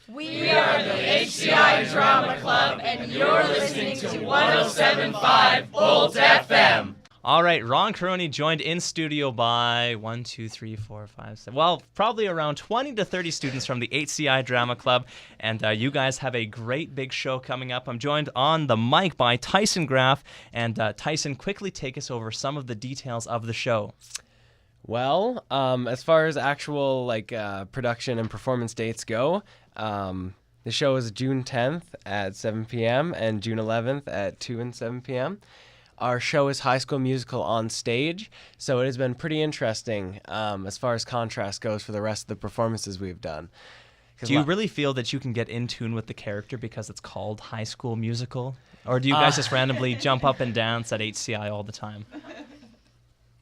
We are the HCI Drama Club, and you're listening to 107.5 Volt FM. All right, Ron Caroni joined in studio by probably around 20 to 30 students from the HCI Drama Club, and you guys have a great big show coming up. I'm joined on the mic by Tyson Graff, and Tyson, quickly take us over some of the details of the show. Well, as far as actual production and performance dates go, the show is June 10th at 7 p.m. and June 11th at 2 and 7 p.m. Our show is High School Musical on stage, so it has been pretty interesting as far as contrast goes for the rest of the performances we've done. Do you really feel that you can get in tune with the character because it's called High School Musical? Or do you guys just randomly jump up and dance at HCI all the time?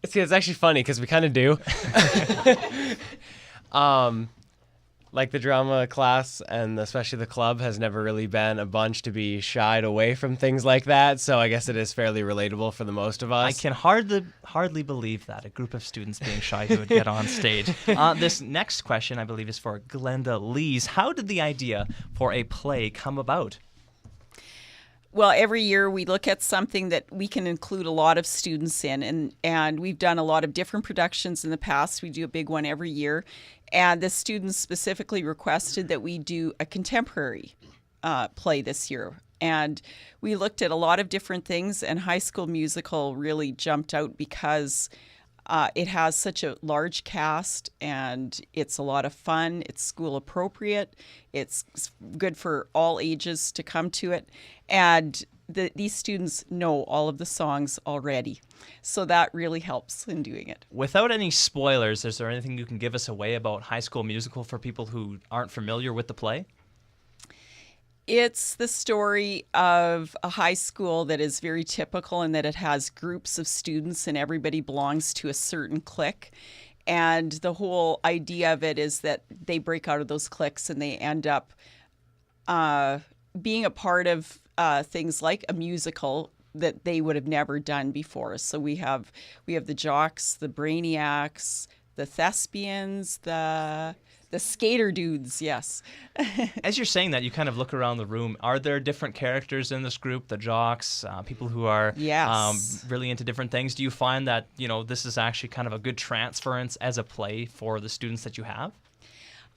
See, it's actually funny because we kind of do. Like the drama class and especially the club has never really been a bunch to be shied away from things like that, so I guess it is fairly relatable for the most of us. I can hardly believe that, a group of students being shy who would get on stage. This next question, I believe, is for Glenda Lees. How did the idea for a play come about? Well, every year we look at something that we can include a lot of students in, and we've done a lot of different productions in the past. We do a big one every year, and the students specifically requested that we do a contemporary play this year. And we looked at a lot of different things, and High School Musical really jumped out because it has such a large cast, and it's a lot of fun. It's school appropriate. It's good for all ages to come to it. And these students know all of the songs already. So that really helps in doing it. Without any spoilers, is there anything you can give us away about High School Musical for people who aren't familiar with the play? It's the story of a high school that is very typical in that it has groups of students and everybody belongs to a certain clique. And the whole idea of it is that they break out of those cliques and they end up being a part of things like a musical that they would have never done before. So we have the jocks, the brainiacs, the thespians, the skater dudes, yes. As you're saying that, you kind of look around the room. Are there different characters in this group, the jocks, people who are really into different things? Do you find that, this is actually kind of a good transference as a play for the students that you have?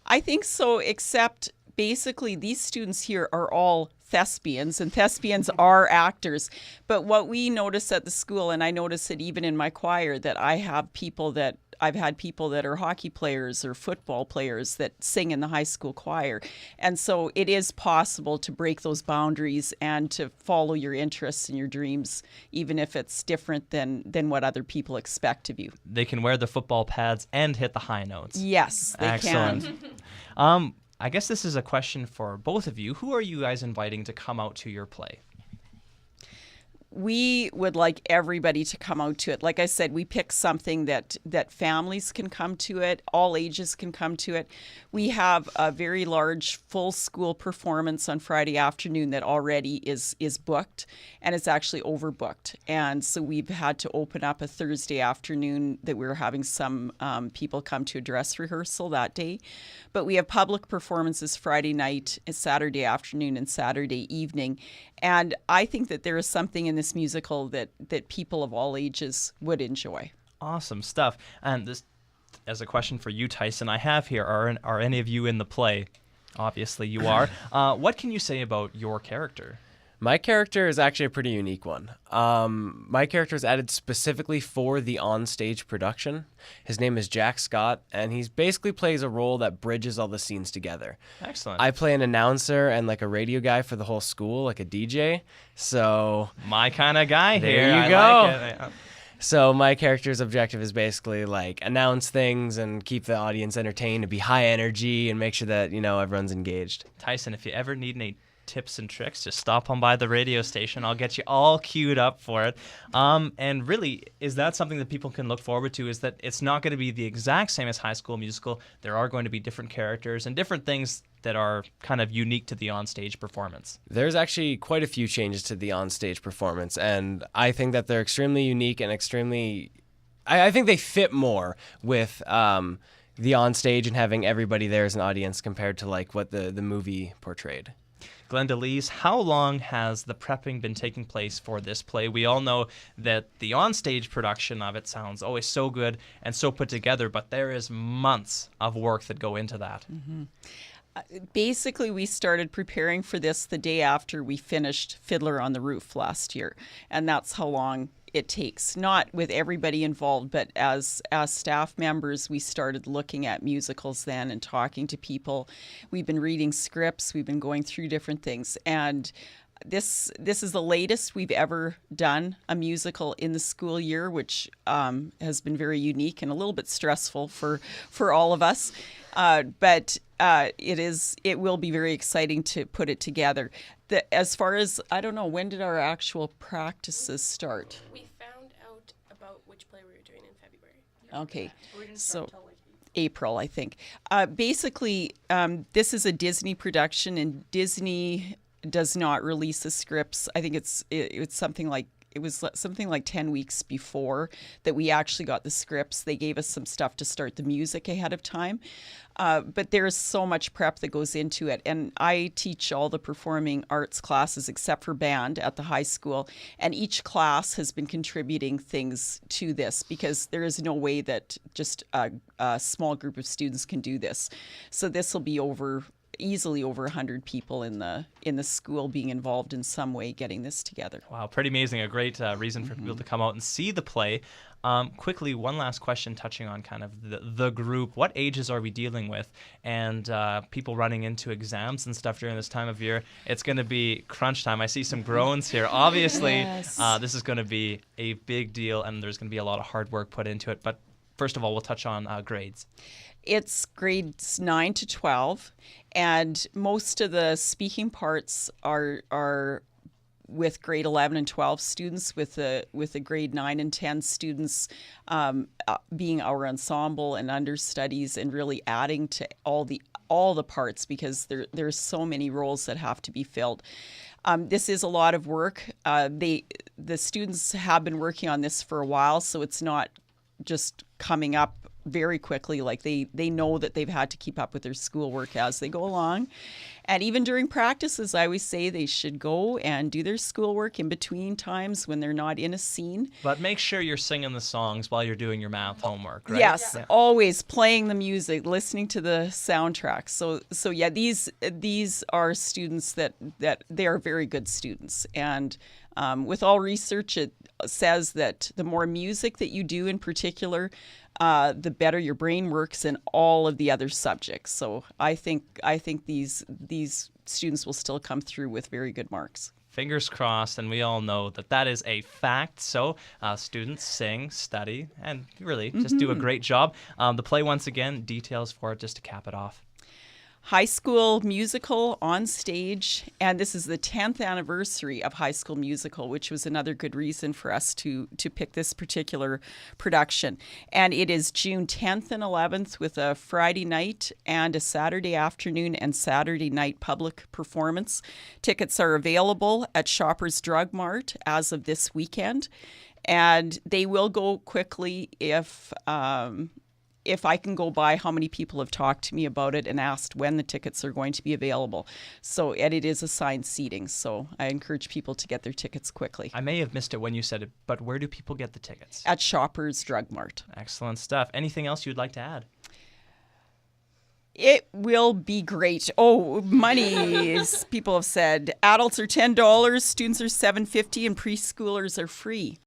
I think so, except basically these students here are all thespians, and thespians are actors. But what we notice at the school, and I notice it even in my choir, that I've had people that are hockey players or football players that sing in the high school choir. And so it is possible to break those boundaries and to follow your interests and your dreams, even if it's different than what other people expect of you. They can wear the football pads and hit the high notes. Yes, they Excellent. can. I guess this is a question for both of you. Who are you guys inviting to come out to your play? We would like everybody to come out to it. Like I said, we pick something that families can come to it, all ages can come to it. We have a very large full school performance on Friday afternoon that already is booked, and it's actually overbooked. And so we've had to open up a Thursday afternoon that we're having some people come to a dress rehearsal that day. But we have public performances Friday night, Saturday afternoon, and Saturday evening. And I think that there is something in this musical that people of all ages would enjoy. Awesome stuff. And this, as a question for you, Tyson, I have here, are any of you in the play? Obviously you are. What can you say about your character? My character is actually a pretty unique one. My character is added specifically for the on-stage production. His name is Jack Scott, and he basically plays a role that bridges all the scenes together. Excellent. I play an announcer and like a radio guy for the whole school, like a DJ. So my kind of guy there here. you go. I like it. So my character's objective is basically like announce things and keep the audience entertained and be high energy and make sure that, everyone's engaged. Tyson, if you ever need any tips and tricks, just stop on by the radio station. I'll get you all queued up for it. And really, is that something that people can look forward to, is that it's not going to be the exact same as High School Musical. There are going to be different characters and different things that are kind of unique to the onstage performance. There's actually quite a few changes to the onstage performance, and I think that they're extremely unique and extremely... I think they fit more with the on stage and having everybody there as an audience compared to like what the movie portrayed. Glenda Lees, how long has the prepping been taking place for this play? We all know that the onstage production of it sounds always so good and so put together, but there is months of work that go into that. Basically, we started preparing for this the day after we finished Fiddler on the Roof last year, and that's how long it takes. Not with everybody involved, but as staff members, we started looking at musicals then and talking to people. We've been reading scripts, we've been going through different things, and this is the latest we've ever done a musical in the school year, which has been very unique and a little bit stressful for all of us. But it will be very exciting to put it together. As far as, I don't know, when did our actual practices start? We found out about which play we were doing in February. Okay, so April, I think. Basically, this is a Disney production, and Disney does not release the scripts. I think it's something like, it was something like 10 weeks before that we actually got the scripts. They gave us some stuff to start the music ahead of time. But there's so much prep that goes into it. And I teach all the performing arts classes except for band at the high school. And each class has been contributing things to this because there is no way that just a small group of students can do this. So this will be easily over 100 people in the school being involved in some way getting this together. Wow, pretty amazing. A great reason for people to come out and see the play. Quickly, one last question touching on kind of the group. What ages are we dealing with? And people running into exams and stuff during this time of year. It's going to be crunch time. I see some groans here. Obviously, Yes. This is going to be a big deal, and there's going to be a lot of hard work put into it. But first of all, we'll touch on grades. It's grades 9 to 12, and most of the speaking parts are with grade 11 and 12 students, with the grade 9 and 10 students being our ensemble and understudies, and really adding to all the parts because there's so many roles that have to be filled. This is a lot of work. The students have been working on this for a while, so it's not just coming up very quickly. Like they know that they've had to keep up with their schoolwork as they go along. And even during practices, I always say they should go and do their schoolwork in between times when they're not in a scene. But make sure you're singing the songs while you're doing your math homework, right? Yes, Yeah. always playing the music, listening to the soundtrack. So yeah, these are students that they are very good students. And with all research, it says that the more music that you do in particular, the better your brain works in all of the other subjects. So I think these students will still come through with very good marks. Fingers crossed, and we all know that is a fact. So students sing, study, and really just do a great job. The play, once again, details for it just to cap it off. High School Musical on stage, and this is the 10th anniversary of High School Musical, which was another good reason for us to pick this particular production. And it is June 10th and 11th with a Friday night and a Saturday afternoon and Saturday night public performance. Tickets are available at Shoppers Drug Mart as of this weekend, and they will go quickly if I can go by how many people have talked to me about it and asked when the tickets are going to be available. So, and it is assigned seating, so I encourage people to get their tickets quickly. I may have missed it when you said it, but where do people get the tickets? At Shoppers Drug Mart. Excellent stuff. Anything else you'd like to add? It will be great. Oh, money, people have said. Adults are $10, students are $7.50, and preschoolers are free.